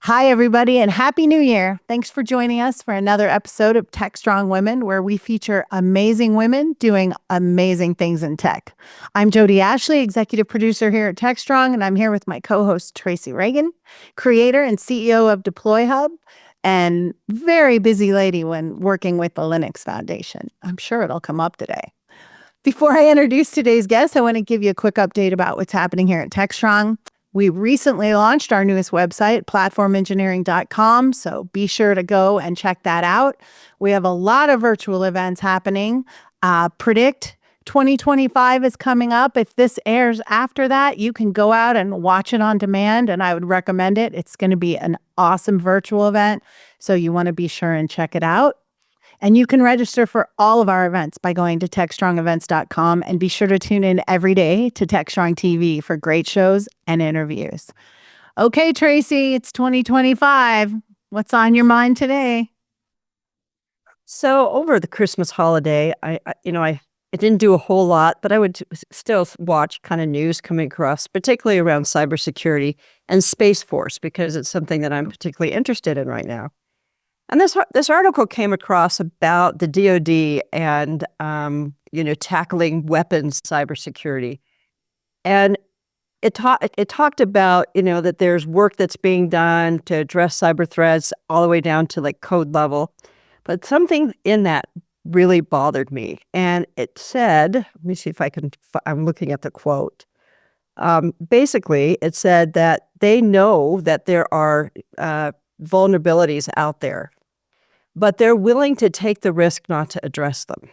Hi, everybody, and Happy New Year. Thanks for joining us for another episode of Tech.Strong.Women, where we feature amazing women doing amazing things in tech. I'm Jodi Ashley, executive producer here at TechStrong, and I'm here with my co-host, Tracy Ragan, creator and CEO of Deploy Hub, and very busy lady when working with the Linux Foundation. I'm sure it'll come up today. Before I introduce today's guest, I want to give you a quick update about what's happening here at TechStrong. We recently launched our newest website, platformengineering.com, so be sure to go and check that out. We have a lot of virtual events happening. Predict 2025 is coming up. If this airs after that, you can go out and watch it on demand, and I would recommend it. It's going to be an awesome virtual event, so you want to be sure and check it out. And you can register for all of our events by going to TechStrongEvents.com, and be sure to tune in every day to TechStrong TV for great shows and interviews. Okay, Tracy, it's 2025. What's on your mind today? So over the Christmas holiday, I didn't do a whole lot, but I would still watch kind of news coming across, particularly around cybersecurity and Space Force, because it's something that I'm particularly interested in right now. And this article came across about the DoD and tackling weapons cybersecurity, and it talked about that there's work that's being done to address cyber threats all the way down to like code level, but something in that really bothered me, and it said, let me see if I can. I'm looking at the quote. Basically, it said that they know that there are vulnerabilities out there, but they're willing to take the risk not to address them.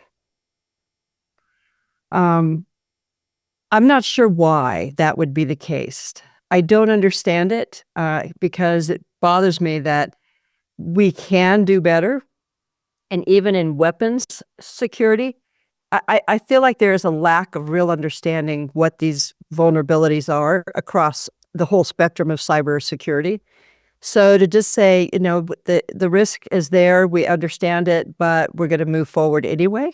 I'm not sure why that would be the case. I don't understand it because it bothers me that we can do better. And even in weapons security, I feel like there is a lack of real understanding what these vulnerabilities are across the whole spectrum of cybersecurity. So to just say, the risk is there, we understand it, but we're going to move forward anyway,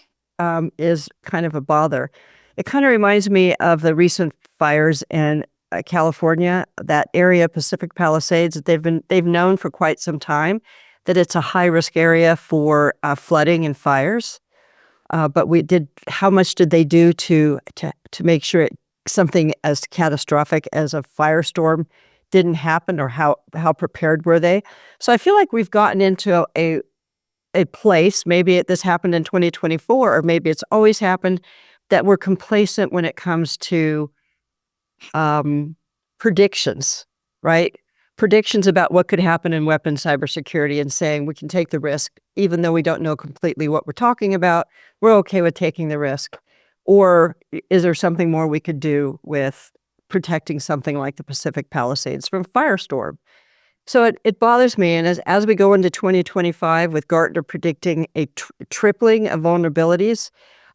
is kind of a bother. It kind of reminds me of the recent fires in California, that area, Pacific Palisades. They've known for quite some time that it's a high risk area for flooding and fires. But how much did they do to make sure something as catastrophic as a firestorm didn't happen, or how prepared were they? So I feel like we've gotten into a place, maybe this happened in 2024, or maybe it's always happened, that we're complacent when it comes to predictions, right? Predictions about what could happen in weapons cybersecurity, and saying we can take the risk, even though we don't know completely what we're talking about, we're okay with taking the risk. Or is there something more we could do with protecting something like the Pacific Palisades from firestorm? So it bothers me. And as we go into 2025, with Gartner predicting a tripling of vulnerabilities,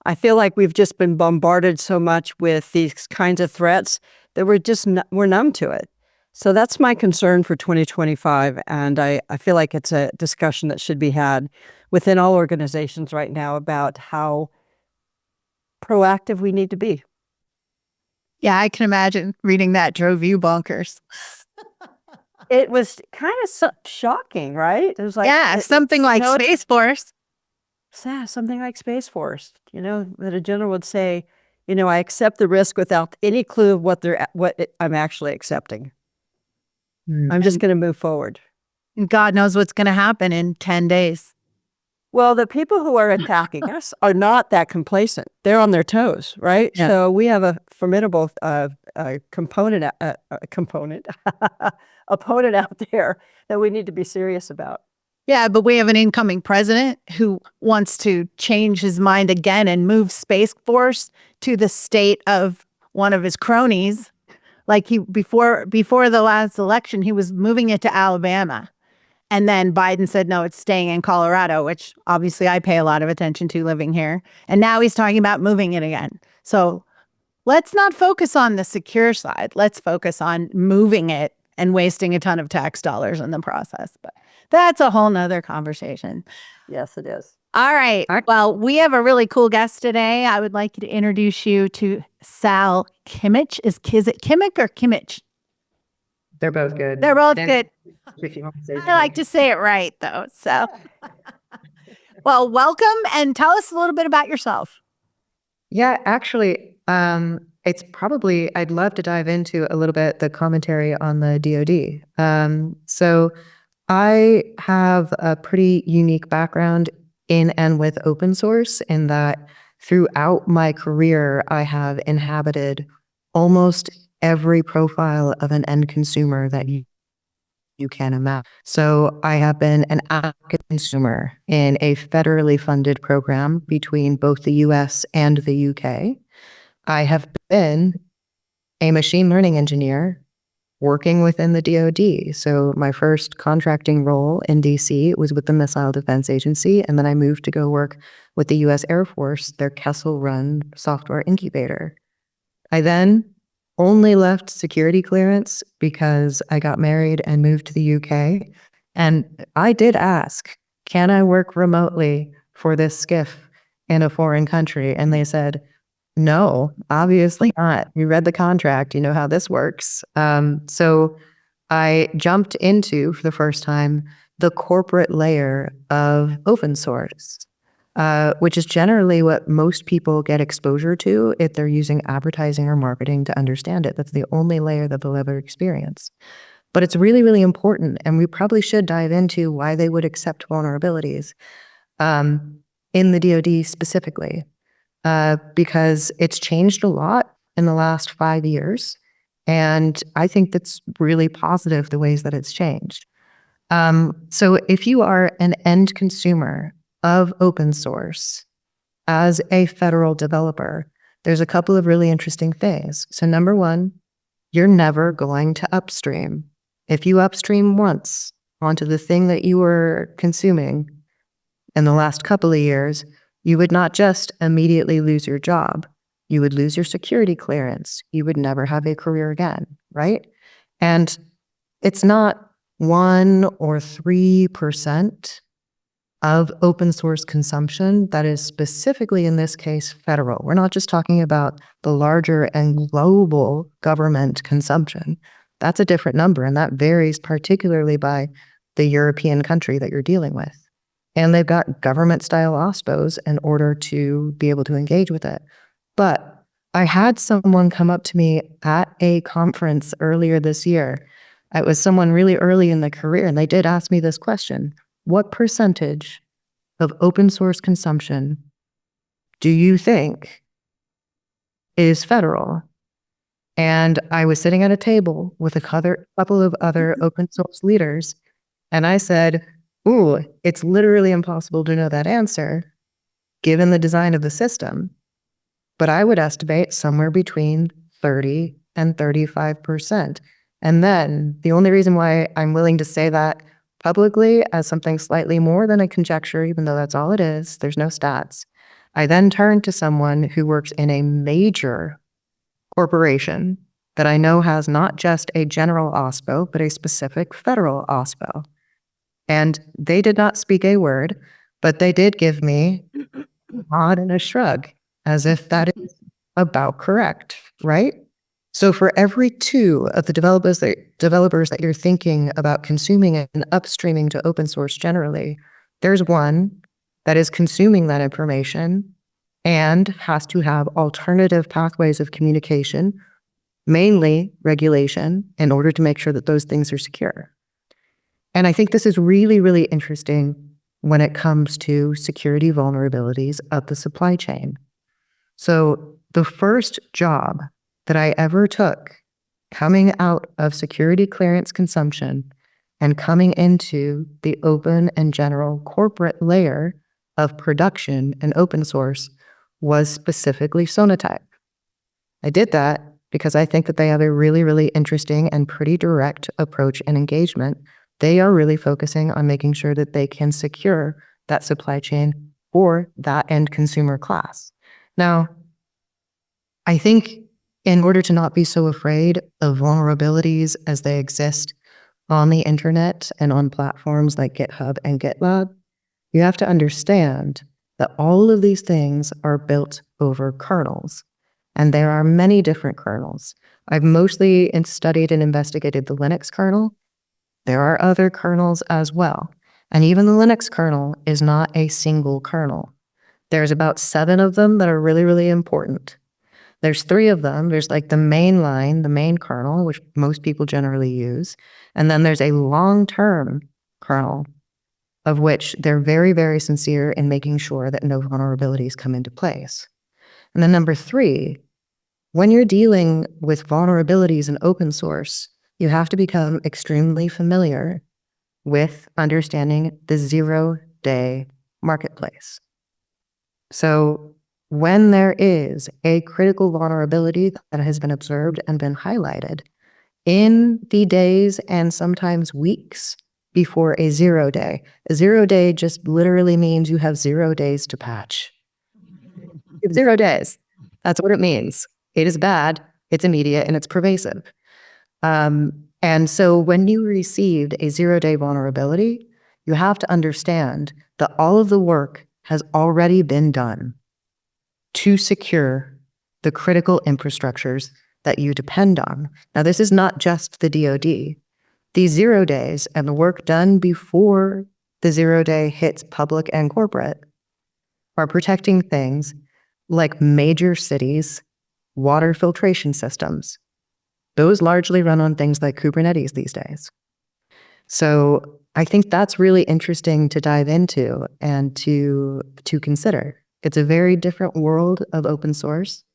I feel like we've just been bombarded so much with these kinds of threats that we're numb to it. So that's my concern for 2025. And I feel like it's a discussion that should be had within all organizations right now about how proactive we need to be. Yeah, I can imagine reading that drove you bonkers. It was kind of shocking, right? It was like something like Space Force. Yeah, something like Space Force. That a general would say, I accept the risk without any clue of what I'm actually accepting. I'm just going to move forward. And God knows what's going to happen in 10 days. Well, the people who are attacking us are not that complacent. They're on their toes, right? Yeah. So we have a formidable opponent out there that we need to be serious about. Yeah, but we have an incoming president who wants to change his mind again and move Space Force to the state of one of his cronies. Like before the last election, he was moving it to Alabama. And then Biden said, no, it's staying in Colorado, which obviously I pay a lot of attention to living here. And now he's talking about moving it again. So let's not focus on the secure side. Let's focus on moving it and wasting a ton of tax dollars in the process. But that's a whole nother conversation. Yes, it is. All right. Well, we have a really cool guest today. I would like to introduce you to Sal Kimmich. Is it Kimmich or Kimmich? They're both good. They're both And good. if you want to say I like to say it right, though. So, well, welcome and tell us a little bit about yourself. Yeah, actually, it's probably, I'd love to dive into a little bit the commentary on the DoD. So I have a pretty unique background in and with open source in that throughout my career, I have inhabited almost every profile of an end consumer that you can imagine. So I have been an active consumer in a federally funded program between both the US and the UK. I have been a machine learning engineer working within the DoD. So my first contracting role in DC was with the Missile Defense Agency, and then I moved to go work with the US Air Force, their Kessel Run software incubator. I then only left security clearance because I got married and moved to the UK. And I did ask, can I work remotely for this skiff in a foreign country? And they said, no, obviously not. You read the contract, you know how this works. So I jumped into, for the first time, the corporate layer of open source, which is generally what most people get exposure to if they're using advertising or marketing to understand it. That's the only layer that they'll ever experience. But it's really, really important, and we probably should dive into why they would accept vulnerabilities in the DoD specifically, because it's changed a lot in the last 5 years. And I think that's really positive, the ways that it's changed. So if you are an end consumer of open source as a federal developer, there's a couple of really interesting things. So number one, you're never going to upstream. If you upstream once onto the thing that you were consuming in the last couple of years, you would not just immediately lose your job. You would lose your security clearance. You would never have a career again, right? And it's not 1 or 3% of open source consumption that is specifically, in this case, federal. We're not just talking about the larger and global government consumption. That's a different number, and that varies particularly by the European country that you're dealing with. And they've got government-style OSPOs in order to be able to engage with it. But I had someone come up to me at a conference earlier this year. It was someone really early in the career, and they did ask me this question: what percentage of open source consumption do you think is federal? And I was sitting at a table with a couple of other open source leaders, and I said, ooh, it's literally impossible to know that answer given the design of the system. But I would estimate somewhere between 30 and 35%. And then the only reason why I'm willing to say that publicly as something slightly more than a conjecture, even though that's all it is, there's no stats, I then turned to someone who works in a major corporation that I know has not just a general OSPO, but a specific federal OSPO. And they did not speak a word, but they did give me a nod and a shrug, as if that is about correct, right? So for every 2 of the developers that you're thinking about consuming and upstreaming to open source generally, there's one that is consuming that information and has to have alternative pathways of communication, mainly regulation, in order to make sure that those things are secure. And I think this is really, really interesting when it comes to security vulnerabilities of the supply chain. So the first job that I ever took coming out of security clearance consumption and coming into the open and general corporate layer of production and open source was specifically Sonatype. I did that because I think that they have a really, really interesting and pretty direct approach and engagement. They are really focusing on making sure that they can secure that supply chain for that end consumer class. Now, I think in order to not be so afraid of vulnerabilities as they exist on the internet and on platforms like GitHub and GitLab, you have to understand that all of these things are built over kernels. And there are many different kernels. I've mostly studied and investigated the Linux kernel. There are other kernels as well. And even the Linux kernel is not a single kernel. There's about 7 of them that are really, really important. There's 3 of them. There's like the main line, the main kernel, which most people generally use. And then there's a long-term kernel, of which they're very, very sincere in making sure that no vulnerabilities come into place. And then number 3, when you're dealing with vulnerabilities in open source, you have to become extremely familiar with understanding the 0-day marketplace. So when there is a critical vulnerability that has been observed and been highlighted in the days and sometimes weeks before a 0-day, a 0-day just literally means you have 0 days to patch. You have 0 days. That's what it means. It is bad, it's immediate, and it's pervasive. And so when you received a 0-day vulnerability, you have to understand that all of the work has already been done to secure the critical infrastructures that you depend on. Now, this is not just the DoD. These 0 days and the work done before the 0-day hits public and corporate are protecting things like major cities, water filtration systems. Those largely run on things like Kubernetes these days. So I think that's really interesting to dive into and to consider. It's a very different world of open source,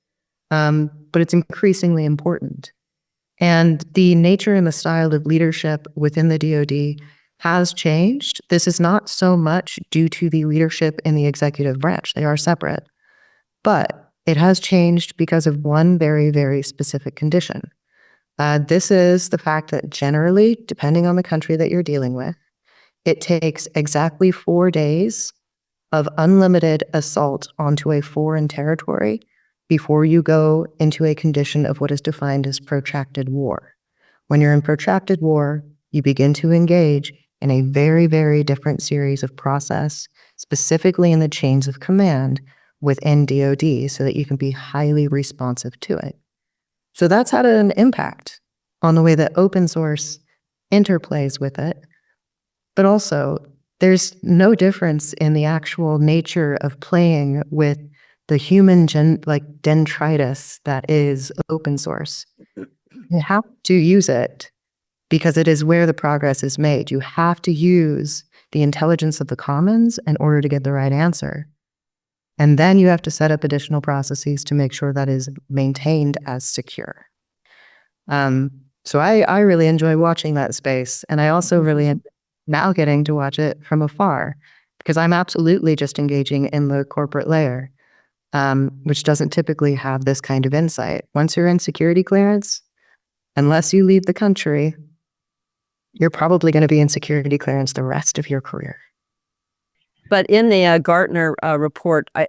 but it's increasingly important. And the nature and the style of leadership within the DoD has changed. This is not so much due to the leadership in the executive branch. They are separate. But it has changed because of one very, very specific condition. This is the fact that generally, depending on the country that you're dealing with, it takes exactly 4 days of unlimited assault onto a foreign territory before you go into a condition of what is defined as protracted war. When you're in protracted war, you begin to engage in a very, very different series of process, specifically in the chains of command within DoD, so that you can be highly responsive to it. So that's had an impact on the way that open source interplays with it. But also, there's no difference in the actual nature of playing with the human dendritis that is open source. You have to use it because it is where the progress is made. You have to use the intelligence of the commons in order to get the right answer. And then you have to set up additional processes to make sure that is maintained as secure. So I really enjoy watching that space. And I also really am now getting to watch it from afar because I'm absolutely just engaging in the corporate layer, which doesn't typically have this kind of insight. Once you're in security clearance, unless you leave the country, you're probably going to be in security clearance the rest of your career. But in the Gartner report, I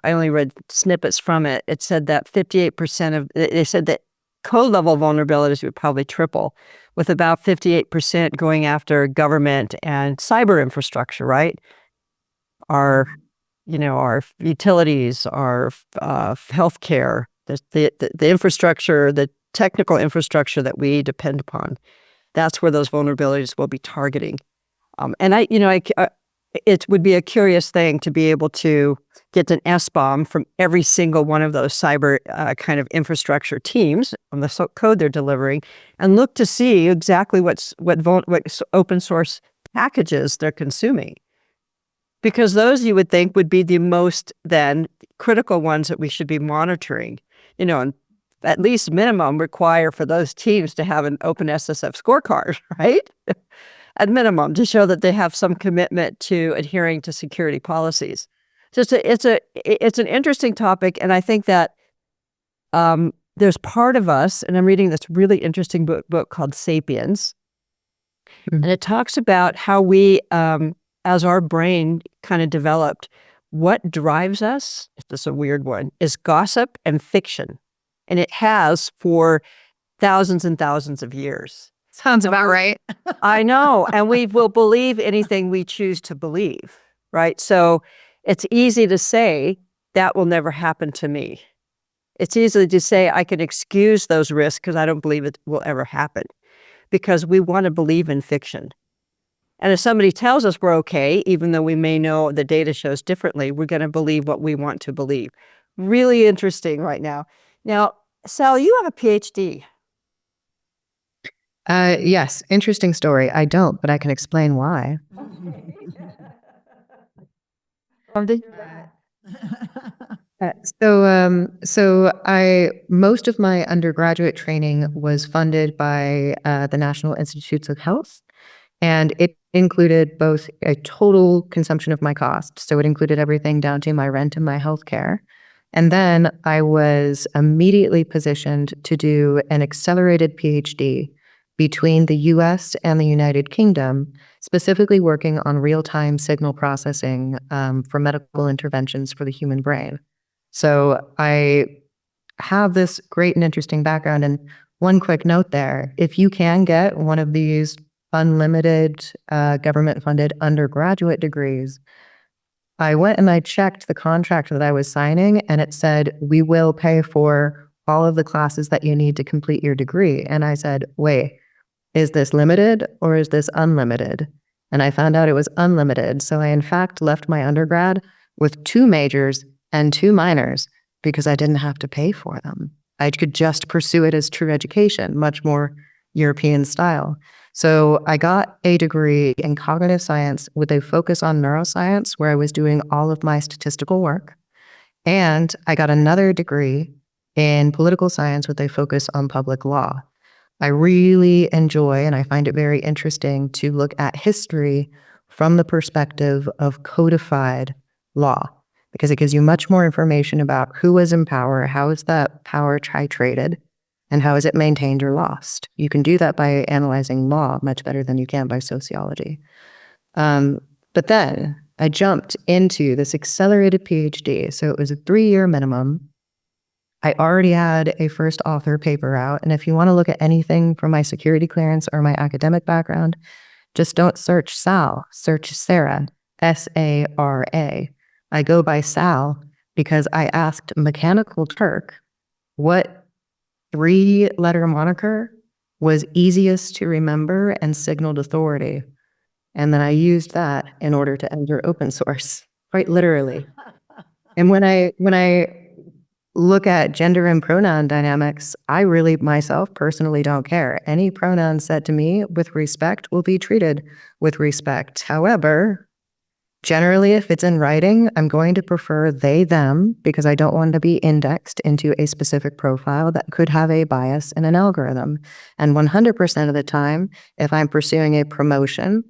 only read snippets from it. It said that 58% they said that code-level vulnerabilities would probably triple, with about 58% going after government and cyber infrastructure, right? Our utilities, our healthcare, the infrastructure, the technical infrastructure that we depend upon. That's where those vulnerabilities will be targeting. And it would be a curious thing to be able to get an SBOM from every single one of those cyber kind of infrastructure teams on the code they're delivering, and look to see exactly what open source packages they're consuming. Because those you would think would be the most then critical ones that we should be monitoring, and at least minimum require for those teams to have an open SSF scorecard, right? At minimum, to show that they have some commitment to adhering to security policies. So it's an interesting topic, and I think that there's part of us, and I'm reading this really interesting book called Sapiens, and it talks about how we, as our brain kind of developed, what drives us, this is a weird one, is gossip and fiction, and it has for thousands and thousands of years. Sounds about right. I know. And we will believe anything we choose to believe, right? So it's easy to say that will never happen to me. It's easy to say I can excuse those risks because I don't believe it will ever happen, because we want to believe in fiction. And if somebody tells us we're okay, even though we may know the data shows differently, we're going to believe what we want to believe. Really interesting right now. Now, Sal, you have a PhD. Yes, interesting story. I don't, but I can explain why. So most of my undergraduate training was funded by the National Institutes of Health, and it included both a total consumption of my cost. So it included everything down to my rent and my health care. And then I was immediately positioned to do an accelerated PhD between the US and the United Kingdom, specifically working on real-time signal processing for medical interventions for the human brain. So I have this great and interesting background. And one quick note there, if you can get one of these unlimited government-funded undergraduate degrees, I went and I checked the contract that I was signing, and it said, we will pay for all of the classes that you need to complete your degree. And I said, wait, is this limited or is this unlimited? And I found out it was unlimited. So I, in fact, left my undergrad with 2 majors and 2 minors because I didn't have to pay for them. I could just pursue it as true education, much more European style. So I got a degree in cognitive science with a focus on neuroscience, where I was doing all of my statistical work. And I got another degree in political science with a focus on public law. I really enjoy, and I find it very interesting, to look at history from the perspective of codified law, because it gives you much more information about who was in power, how is that power titrated, and how is it maintained or lost. You can do that by analyzing law much better than you can by sociology. But then I jumped into this accelerated PhD. So it was a 3-year minimum. I already had a first author paper out. And if you want to look at anything from my security clearance or my academic background, just don't search Sal, search Sarah, Sara. I go by Sal because I asked Mechanical Turk what 3-letter moniker was easiest to remember and signaled authority. And then I used that in order to enter open source, quite literally. And when I look at gender and pronoun dynamics, I really myself personally don't care. Any pronoun said to me with respect will be treated with respect. However, generally, if it's in writing, I'm going to prefer they, them, because I don't want to be indexed into a specific profile that could have a bias in an algorithm. And 100% of the time, if I'm pursuing a promotion,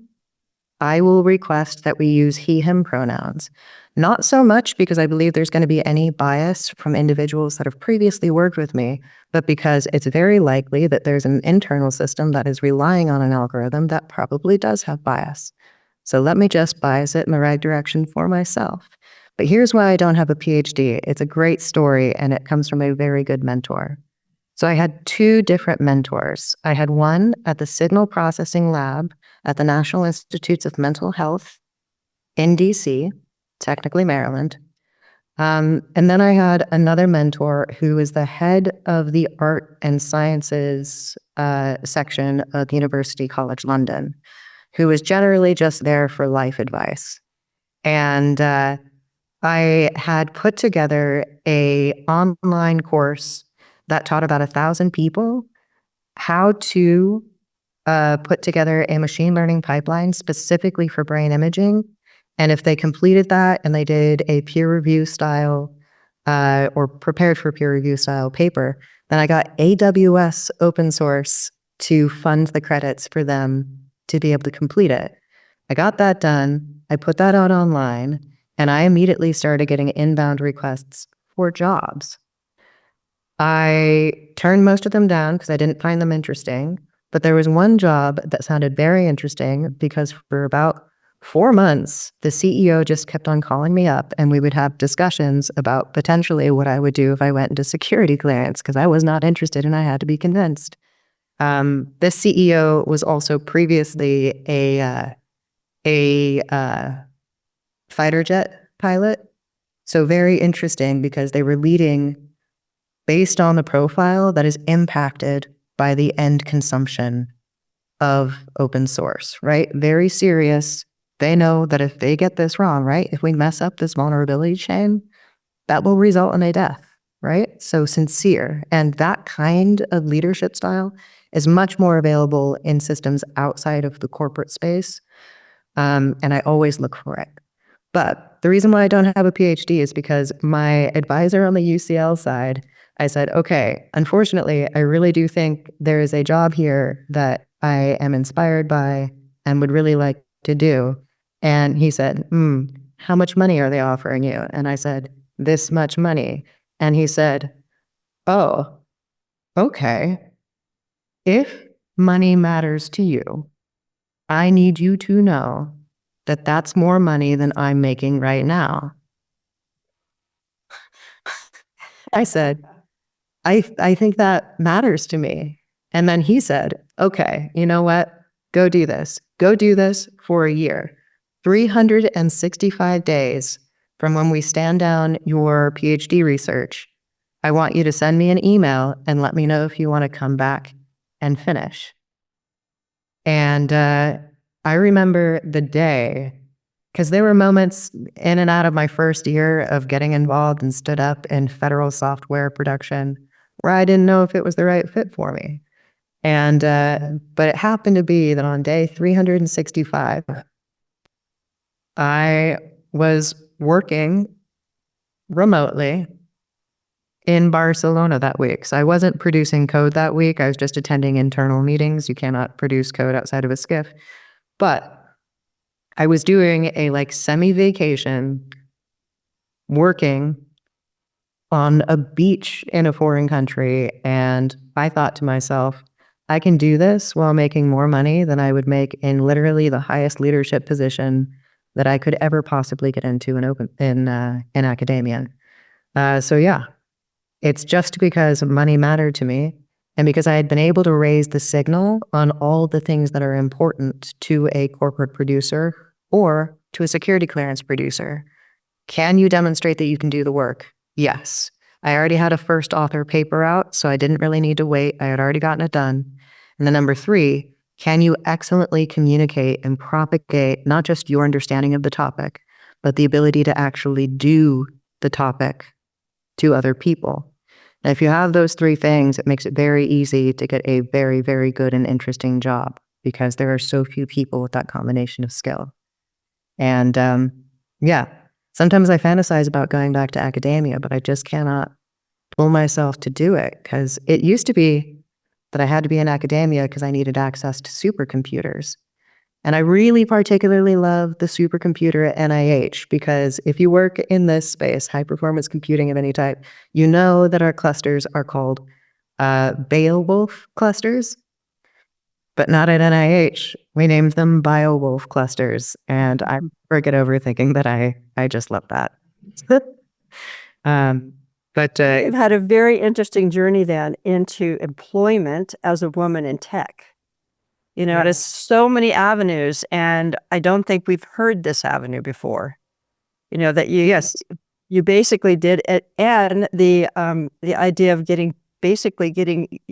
I will request that we use he, him pronouns. Not so much because I believe there's going to be any bias from individuals that have previously worked with me, but because it's very likely that there's an internal system that is relying on an algorithm that probably does have bias. So let me just bias it in the right direction for myself. But here's why I don't have a PhD. It's a great story, and it comes from a very good mentor. So I had 2 different mentors. I had one at the Signal Processing Lab at the National Institutes of Mental Health in DC, technically Maryland. And then I had another mentor who is the head of the Art and Sciences section of University College London, who was generally just there for life advice. And I had put together an online course that taught about 1,000 people how to put together a machine learning pipeline specifically for brain imaging. And if they completed that and they did a peer review style or prepared for peer review style paper, then I got AWS open source to fund the credits for them to be able to complete it. I got that done. I put that out online, and I immediately started getting inbound requests for jobs. I turned most of them down because I didn't find them interesting. But there was one job that sounded very interesting because for about 4 months, the CEO just kept on calling me up, and we would have discussions about potentially what I would do if I went into security clearance, because I was not interested and I had to be convinced. This CEO was also previously a fighter jet pilot. So very interesting because they were leading based on the profile that is impacted by the end consumption of open source, right? Very serious. They know that if they get this wrong, right? If we mess up this vulnerability chain, that will result in a death, right? So sincere. And that kind of leadership style is much more available in systems outside of the corporate space. And I always look for it. But the reason why I don't have a PhD is because my advisor on the UCL side, I said, okay, unfortunately, I really do think there is a job here that I am inspired by and would really like to do. And he said, how much money are they offering you? And I said, this much money. And he said, oh, okay. If money matters to you, I need you to know that that's more money than I'm making right now. I said, I think that matters to me. And then he said, okay, you know what? Go do this. Go do this for a year. 365 days from when we stand down your PhD research. I want you to send me an email and let me know if you want to come back and finish. And I remember the day, because there were moments in and out of my first year of getting involved and stood up in federal software production where I didn't know if it was the right fit for me. And but it happened to be that on day 365, I was working remotely in Barcelona that week. So I wasn't producing code that week. I was just attending internal meetings. You cannot produce code outside of a skiff. But I was doing a semi-vacation working on a beach in a foreign country. And I thought to myself, I can do this while making more money than I would make in literally the highest leadership position that I could ever possibly get into in academia. So yeah, it's just because money mattered to me and because I had been able to raise the signal on all the things that are important to a corporate producer or to a security clearance producer. Can you demonstrate that you can do the work? Yes. I already had a first author paper out, so I didn't really need to wait. I had already gotten it done. And then number 3, can you excellently communicate and propagate not just your understanding of the topic, but the ability to actually do the topic to other people? And if you have those 3 things, it makes it very easy to get a very, very good and interesting job because there are so few people with that combination of skill. And yeah, sometimes I fantasize about going back to academia, but I just cannot pull myself to do it because it used to be that I had to be in academia because I needed access to supercomputers. And I really particularly love the supercomputer at NIH because if you work in this space, high performance computing of any type, you know that our clusters are called Beowulf clusters, but not at NIH. We named them BioWolf clusters. And I never get over thinking that I just love that. But You've had a very interesting journey then into employment as a woman in tech. It has so many avenues, and I don't think we've heard this avenue before. That you basically did it, and the idea of getting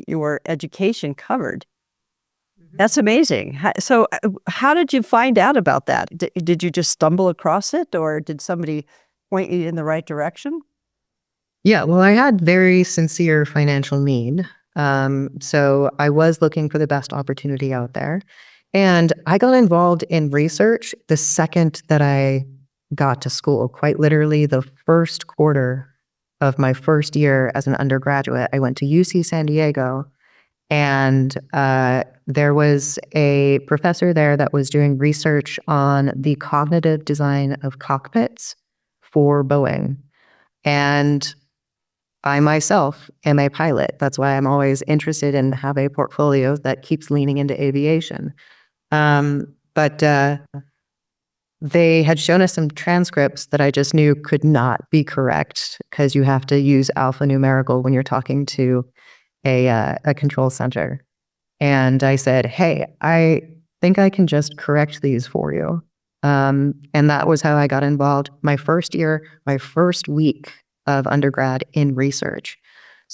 your education covered. That's amazing. So how did you find out about that? Did you just stumble across it, or did somebody point you in the right direction? yeah, well, I had very sincere financial need. So I was looking for the best opportunity out there. And I got involved in research the second that I got to school. Quite literally, the first quarter of my first year as an undergraduate, I went to UC San Diego. And there was a professor there that was doing research on the cognitive design of cockpits for Boeing. And I myself am a pilot. That's why I'm always interested in have a portfolio that keeps leaning into aviation. But they had shown us some transcripts that I just knew could not be correct because you have to use alphanumerical when you're talking to a control center. And I said, hey, I think I can just correct these for you. And that was how I got involved my first year, my first week of undergrad in research.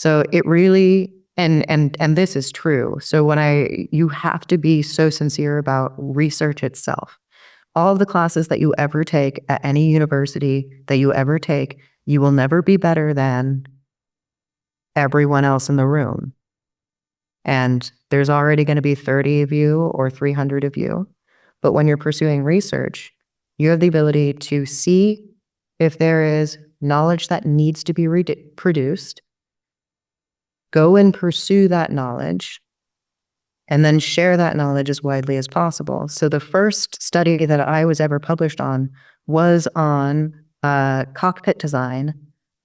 So it really, and this is true. So you have to be so sincere about research itself. All of the classes that you ever take at any university that you ever take, you will never be better than everyone else in the room. And there's already going to be 30 of you or 300 of you. But when you're pursuing research, you have the ability to see if there is knowledge that needs to be produced, go and pursue that knowledge, and then share that knowledge as widely as possible. So the first study that I was ever published on was on cockpit design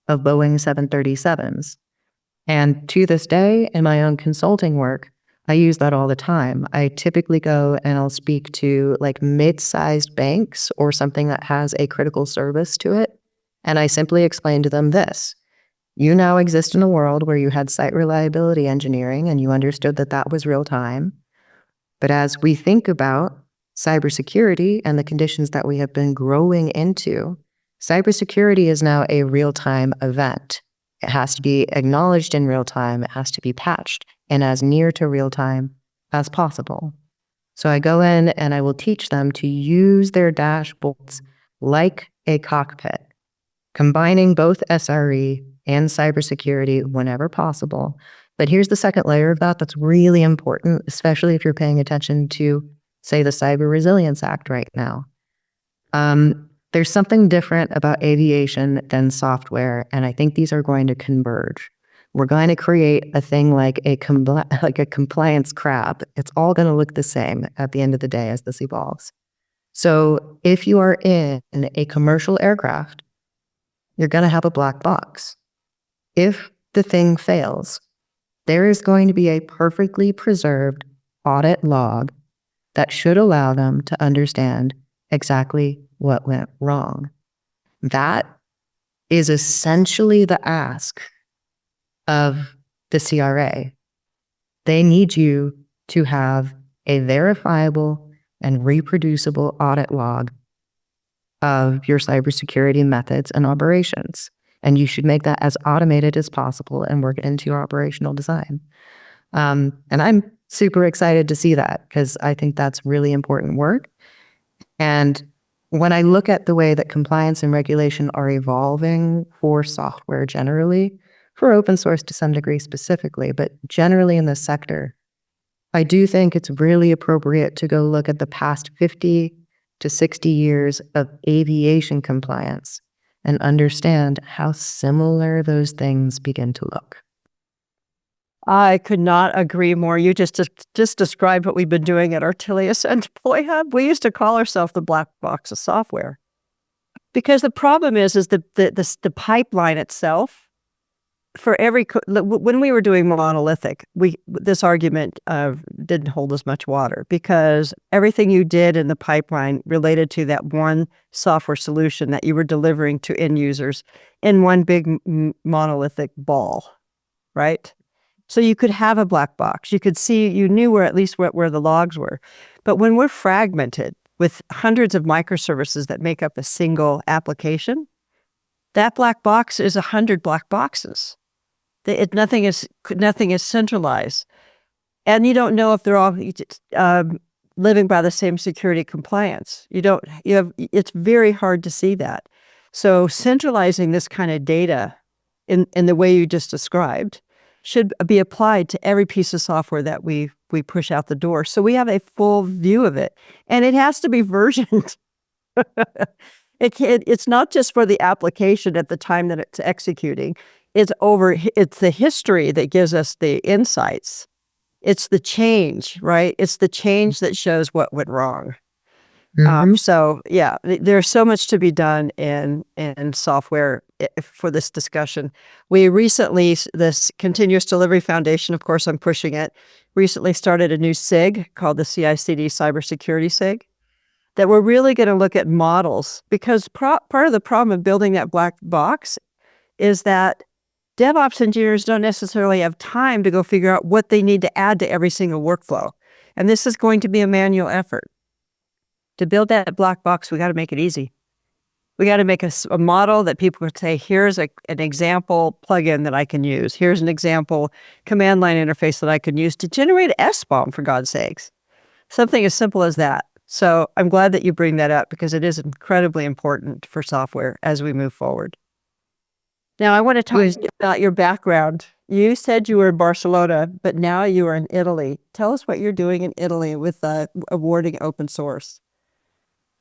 of Boeing 737s. And to this day, in my own consulting work, I use that all the time. I typically go and I'll speak to like mid-sized banks or something that has a critical service to it. And I simply explain to them this. You now exist in a world where you had site reliability engineering and you understood that that was real time. But as we think about cybersecurity and the conditions that we have been growing into, cybersecurity is now a real-time event. It has to be acknowledged in real time. It has to be patched and as near to real time as possible. So I go in and I will teach them to use their dashboards like a cockpit, combining both SRE and cybersecurity whenever possible. But here's the second layer of that that's really important, especially if you're paying attention to, say, the Cyber Resilience Act right now. There's something different about aviation than software, and I think these are going to converge. We're going to create a thing like a compliance crab. It's all going to look the same at the end of the day as this evolves. So if you are in a commercial aircraft, you're going to have a black box. If the thing fails, there is going to be a perfectly preserved audit log that should allow them to understand exactly what went wrong. That is essentially the ask of the CRA. They need you to have a verifiable and reproducible audit log of your cybersecurity methods and operations. And you should make that as automated as possible and work it into your operational design. And I'm super excited to see that because I think that's really important work. And when I look at the way that compliance and regulation are evolving for software generally, for open source to some degree specifically, but generally in this sector, I do think it's really appropriate to go look at the past 50 to 60 years of aviation compliance and understand how similar those things begin to look. I could not agree more. You just described what we've been doing at Artilius and Ploy Hub. We used to call ourselves the black box of software because the problem is the pipeline itself. For when we were doing monolithic, this argument didn't hold as much water because everything you did in the pipeline related to that one software solution that you were delivering to end users in one big monolithic ball, right? So you could have a black box. You could see, you knew where the logs were. But when we're fragmented with hundreds of microservices that make up a single application, that black box is 100 black boxes. Nothing is centralized. And you don't know if they're all living by the same security compliance. It's very hard to see that. So centralizing this kind of data in the way you just described should be applied to every piece of software that we push out the door. So we have a full view of it. And it has to be versioned. It's not just for the application at the time that it's executing. It's the history that gives us the insights. It's the change, right? It's the change that shows what went wrong. So yeah, there's so much to be done in software for this discussion. We recently, this Continuous Delivery Foundation, of course I'm pushing it, recently started a new SIG called the CI/CD Cybersecurity SIG that we're really going to look at models because part of the problem of building that black box is that DevOps engineers don't necessarily have time to go figure out what they need to add to every single workflow. And this is going to be a manual effort. To build that black box, we got to make it easy. We got to make a model that people could say, here's an example plugin that I can use. Here's an example command line interface that I can use to generate SBOM, for God's sakes. Something as simple as that. So I'm glad that you bring that up because it is incredibly important for software as we move forward. Now, I want to talk about your background. You said you were in Barcelona, but now you are in Italy. Tell us what you're doing in Italy with awarding open source.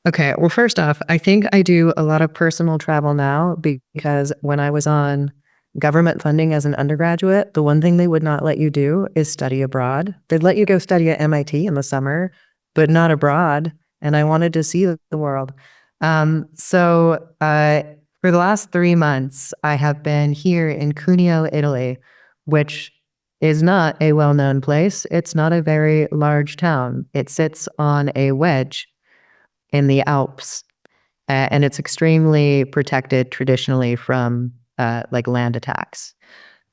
Okay, well, first off, I think I do a lot of personal travel now because when I was on government funding as an undergraduate, the one thing they would not let you do is study abroad. They'd let you go study at MIT in the summer, but not abroad. And I wanted to see the world. So for the last 3 months, I have been here in Cuneo, Italy, which is not a well-known place. It's not a very large town. It sits on a wedge in the Alps, and it's extremely protected traditionally from like land attacks.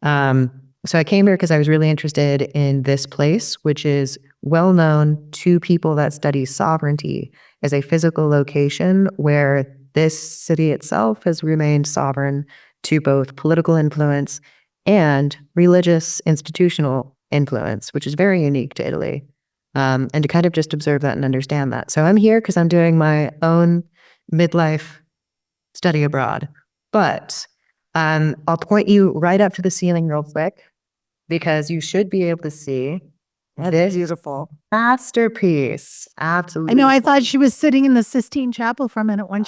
So I came here because I was really interested in this place, which is well known to people that study sovereignty as a physical location where this city itself has remained sovereign to both political influence and religious institutional influence, which is very unique to Italy. And to kind of just observe that and understand that. So I'm here because I'm doing my own midlife study abroad. But I'll point you right up to the ceiling real quick because you should be able to see That is beautiful. masterpiece. Absolutely. I know. I thought she was sitting in the Sistine Chapel for a minute when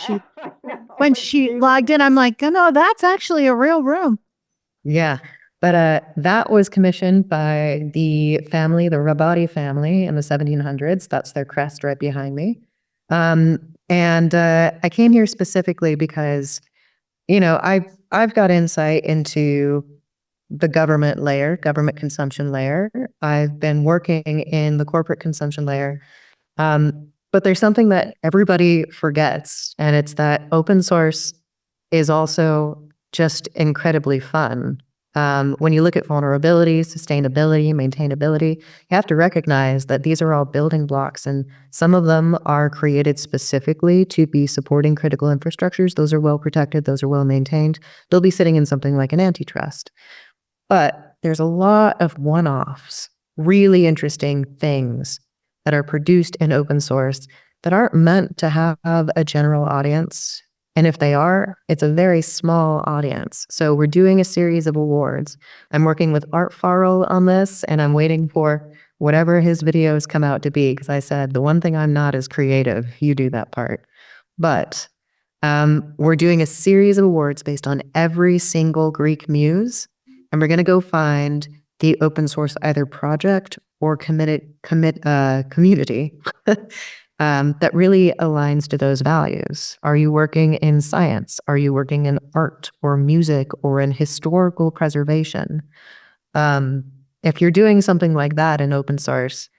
she logged in. I'm like, oh, no, that's actually a real room. Yeah. But that was commissioned by the family, the Rabati family in the 1700s. That's their crest right behind me. And I came here specifically because, you know, I've got insight into the government layer, government consumption layer. I've been working in the corporate consumption layer. But there's something that everybody forgets, and it's that open source is also just incredibly fun. When you look at vulnerabilities, sustainability, maintainability, you have to recognize that these are all building blocks, and some of them are created specifically to be supporting critical infrastructures. Those are well protected. Those are well maintained. They'll be sitting in something like an antitrust. But there's a lot of one-offs, really interesting things that are produced in open source that aren't meant to have a general audience. And if they are, it's a very small audience. So we're doing a series of awards. I'm working with Art Farrell on this, and I'm waiting for whatever his videos come out to be, because I said, the one thing I'm not is creative. You do that part. But we're doing a series of awards based on every single Greek muse, and we're going to go find the open source either project or community that really aligns to those values. Are you working in science? Are you working in art or music or in historical preservation? If you're doing something like that in open source,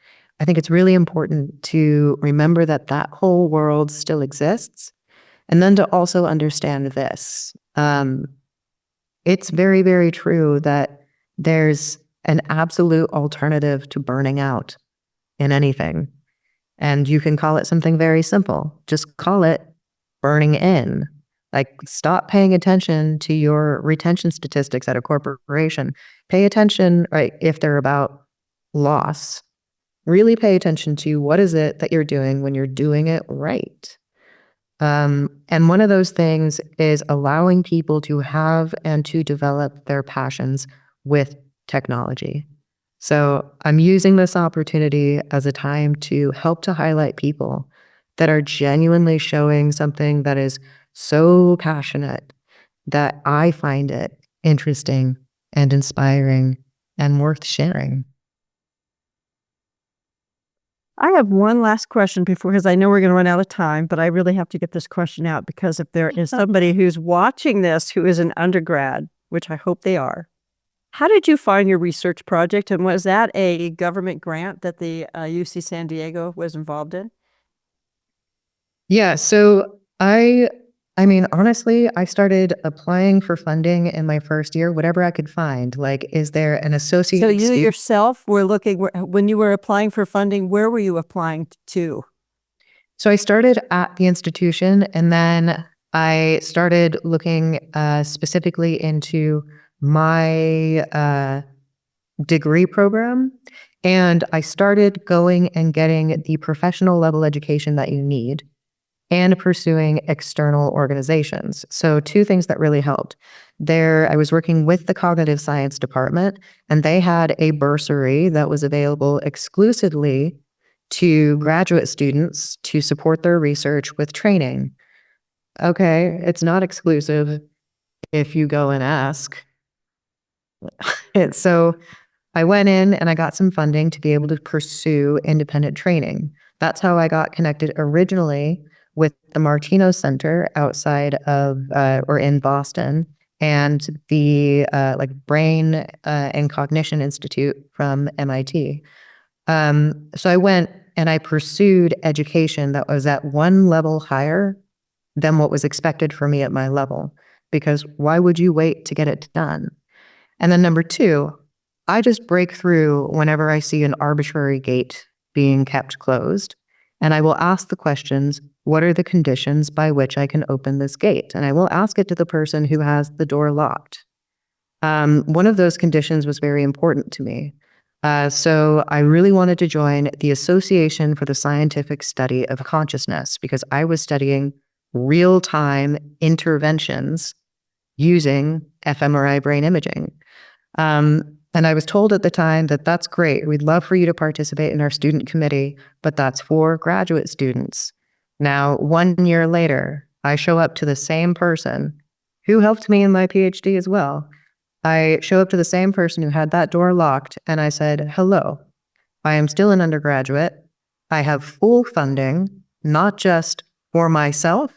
I think it's really important to remember that that whole world still exists, and then to also understand this. It's very, very true that there's an absolute alternative to burning out in anything. And you can call it something very simple. Just call it burning in. Like, stop paying attention to your retention statistics at a corporation. Pay attention, right, if they're about loss. Really pay attention to what is it that you're doing when you're doing it right. And one of those things is allowing people to have and to develop their passions with technology. So I'm using this opportunity as a time to help to highlight people that are genuinely showing something that is so passionate that I find it interesting and inspiring and worth sharing. I have one last question because I know we're going to run out of time, but I really have to get this question out because if there is somebody who's watching this who is an undergrad, which I hope they are, how did you find your research project, and was that a government grant that the UC San Diego was involved in? Yeah, so I mean, honestly, I started applying for funding in my first year, whatever I could find. Like, is there an associate? So you yourself were looking, when you were applying for funding, where were you applying to? So I started at the institution, and then I started looking specifically into my degree program, and I started going and getting the professional level education that you need and pursuing external organizations. So two things that really helped. There, I was working with the cognitive science department, and they had a bursary that was available exclusively to graduate students to support their research with training. Okay, it's not exclusive if you go and ask. So I went in and I got some funding to be able to pursue independent training. That's how I got connected originally with the Martino Center outside of or in Boston, and the Brain and Cognition Institute from MIT. So I went and I pursued education that was at one level higher than what was expected for me at my level, because why would you wait to get it done? And then number two, I just break through whenever I see an arbitrary gate being kept closed. And I will ask the questions, what are the conditions by which I can open this gate? And I will ask it to the person who has the door locked. One of those conditions was very important to me. So I really wanted to join the Association for the Scientific Study of Consciousness, because I was studying real-time interventions using fMRI brain imaging. And I was told at the time that that's great. We'd love for you to participate in our student committee, but that's for graduate students. Now, 1 year later, I show up to the same person who helped me in my PhD as well. I show up to the same person who had that door locked, and I said, hello, I am still an undergraduate. I have full funding, not just for myself,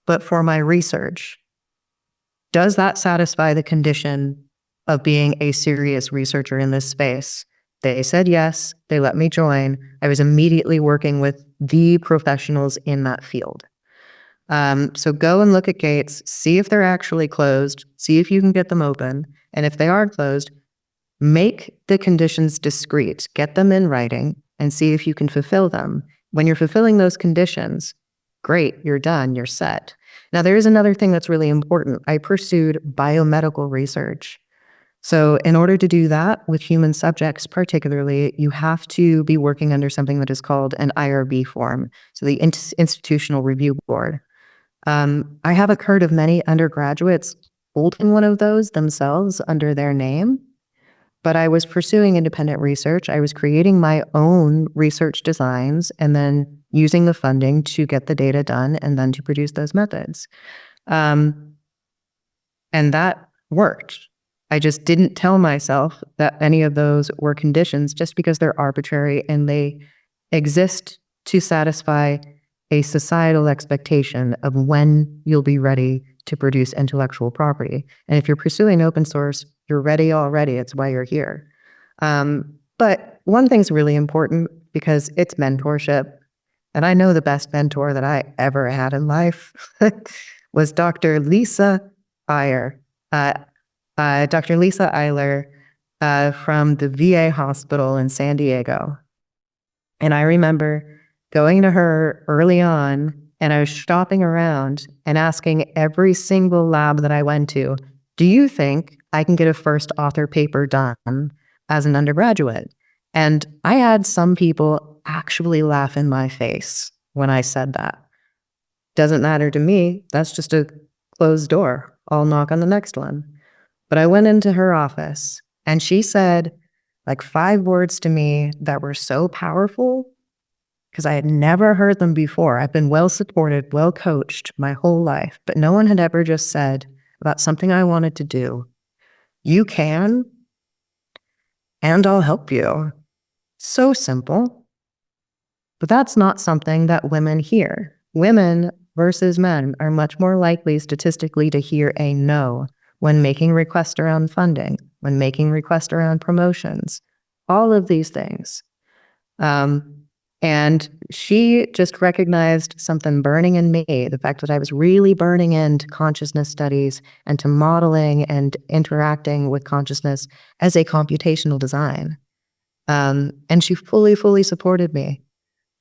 but for my research. Does that satisfy the condition of being a serious researcher in this space? They said yes. They let me join. I was immediately working with the professionals in that field. So go and look at gates, see if they're actually closed, see if you can get them open. And if they are closed, make the conditions discrete, get them in writing, and see if you can fulfill them. When you're fulfilling those conditions, great, you're done, you're set. Now, there is another thing that's really important. I pursued biomedical research. So in order to do that with human subjects particularly, you have to be working under something that is called an IRB form, so the Institutional Review Board. I haven't heard of many undergraduates holding one of those themselves under their name, but I was pursuing independent research. I was creating my own research designs and then using the funding to get the data done and then to produce those methods. And that worked. I just didn't tell myself that any of those were conditions just because they're arbitrary and they exist to satisfy a societal expectation of when you'll be ready to produce intellectual property. And if you're pursuing open source, you're ready already. It's why you're here. But one thing's really important because it's mentorship. And I know the best mentor that I ever had in life was Dr. Lisa Iyer. Dr. Lisa Eiler from the VA hospital in San Diego. And I remember going to her early on, and I was shopping around and asking every single lab that I went to, do you think I can get a first author paper done as an undergraduate? And I had some people actually laugh in my face when I said that. Doesn't matter to me. That's just a closed door. I'll knock on the next one. But I went into her office and she said like 5 words to me that were so powerful because I had never heard them before. I've been well supported, well coached my whole life, but no one had ever just said about something I wanted to do, you can, and I'll help you. So simple. But that's not something that women hear. Women versus men are much more likely statistically to hear a no when making requests around funding, when making requests around promotions, all of these things. And she just recognized something burning in me, the fact that I was really burning into consciousness studies and to modeling and interacting with consciousness as a computational design. And she fully supported me.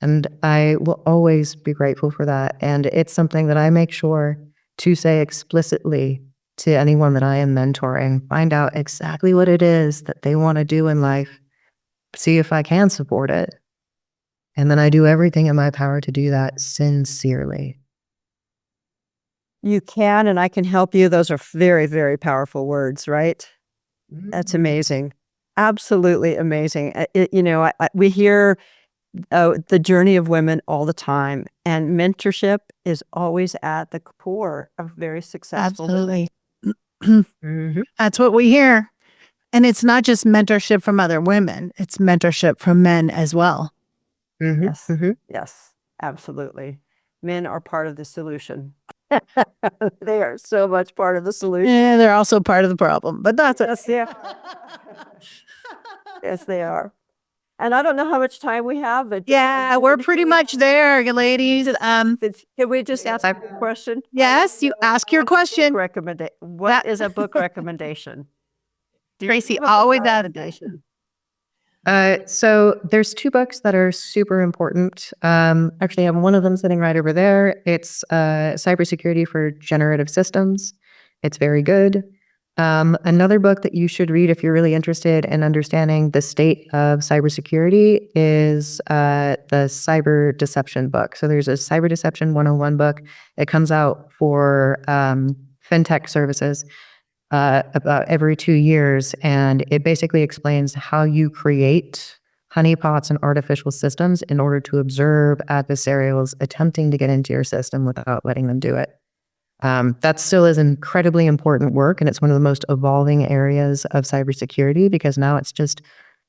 And I will always be grateful for that. And it's something that I make sure to say explicitly to anyone that I am mentoring, find out exactly what it is that they want to do in life, see if I can support it. And then I do everything in my power to do that sincerely. You can, and I can help you. Those are very, very powerful words, right? That's amazing. Absolutely amazing. We hear the journey of women all the time, and mentorship is always at the core of very successful women. Absolutely. That's what we hear. And it's not just mentorship from other women, it's mentorship from men as well. Yes. Yes, absolutely. Men are part of the solution. They are so much part of the solution. Yeah, they're also part of the problem, but that's it. Yes, they are. Yes, they are. And I don't know how much time we have, but Yeah, we're pretty much there, ladies. can we just ask a question? Yes, you ask your question. What is a book recommendation? Tracy, always that. So there's 2 books that are super important. Actually, I have one of them sitting right over there. It's Cybersecurity for Generative Systems. It's very good. Another book that you should read if you're really interested in understanding the state of cybersecurity is the Cyber Deception book. So there's a Cyber Deception 101 book. It comes out for fintech services about every 2 years, and it basically explains how you create honeypots and artificial systems in order to observe adversarials attempting to get into your system without letting them do it. That still is incredibly important work, and it's one of the most evolving areas of cybersecurity because now it's just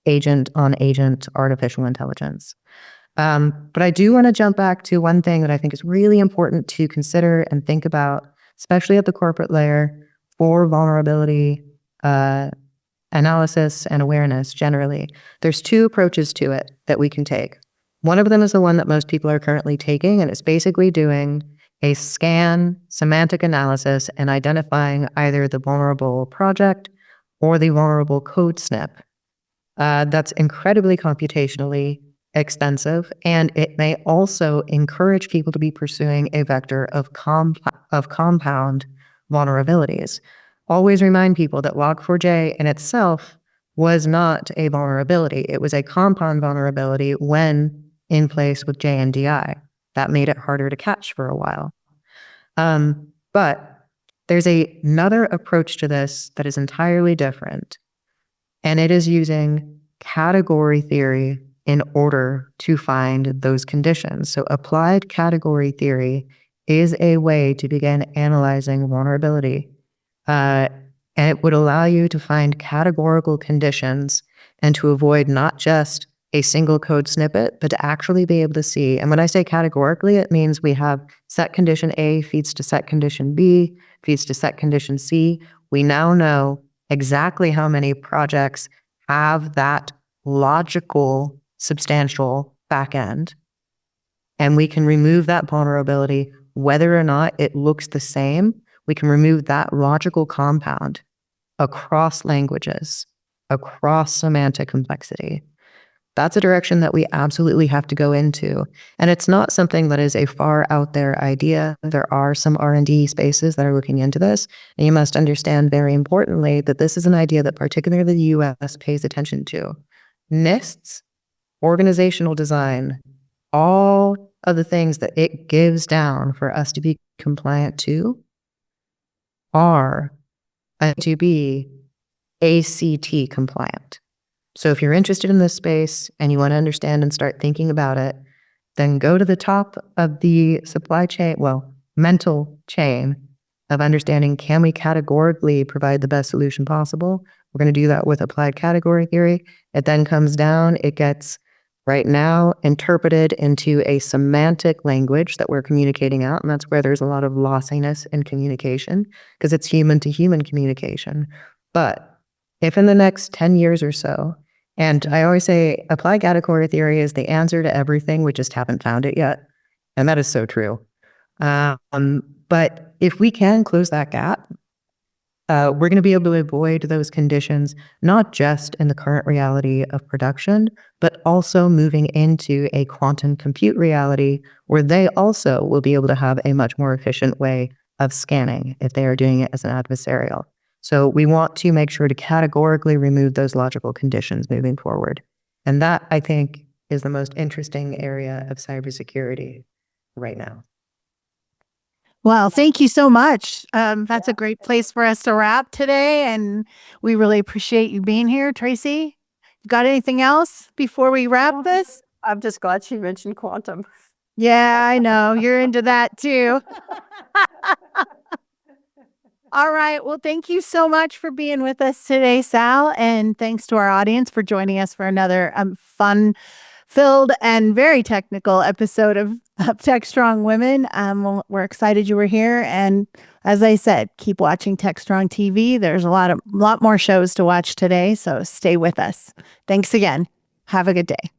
agent on agent artificial intelligence. But I do want to jump back to one thing that I think is really important to consider and think about, especially at the corporate layer, for vulnerability analysis and awareness generally. There's 2 approaches to it that we can take. One of them is the one that most people are currently taking, and it's basically doing a scan, semantic analysis, and identifying either the vulnerable project or the vulnerable code snip. That's incredibly computationally expensive, and it may also encourage people to be pursuing a vector of compound vulnerabilities. Always remind people that Log4j in itself was not a vulnerability. It was a compound vulnerability when in place with JNDI. That made it harder to catch for a while. But there's another approach to this that is entirely different, and it is using category theory in order to find those conditions. So applied category theory is a way to begin analyzing vulnerability. And it would allow you to find categorical conditions and to avoid not just a single code snippet, but to actually be able to see. And when I say categorically, it means we have set condition A feeds to set condition B, feeds to set condition C. We now know exactly how many projects have that logical, substantial backend. And we can remove that vulnerability, whether or not it looks the same. We can remove that logical compound across languages, across semantic complexity. That's a direction that we absolutely have to go into. And it's not something that is a far out there idea. There are some R&D spaces that are looking into this. And you must understand very importantly that this is an idea that particularly the US pays attention to. NISTs, organizational design, all of the things that it gives down for us to be compliant to are to be ACT compliant. So if you're interested in this space and you want to understand and start thinking about it, then go to the top of the supply chain, mental chain of understanding, can we categorically provide the best solution possible? We're going to do that with applied category theory. It then comes down, it gets right now interpreted into a semantic language that we're communicating out. And that's where there's a lot of lossiness in communication because it's human to human communication. But if in the next 10 years or so, and I always say applied category theory is the answer to everything, we just haven't found it yet. And that is so true. But if we can close that gap, we're going to be able to avoid those conditions, not just in the current reality of production, but also moving into a quantum compute reality where they also will be able to have a much more efficient way of scanning if they are doing it as an adversarial. So we want to make sure to categorically remove those logical conditions moving forward. And that, I think, is the most interesting area of cybersecurity right now. Well, thank you so much. That's a great place for us to wrap today. And we really appreciate you being here. Tracy, got anything else before we wrap this? I'm just glad she mentioned quantum. Yeah, I know. You're into that too. All right. Well, thank you so much for being with us today, Sal. And thanks to our audience for joining us for another fun-filled and very technical episode of Tech.Strong.Women. We're excited you were here. And as I said, keep watching TechStrong TV. There's a lot more shows to watch today. So stay with us. Thanks again. Have a good day.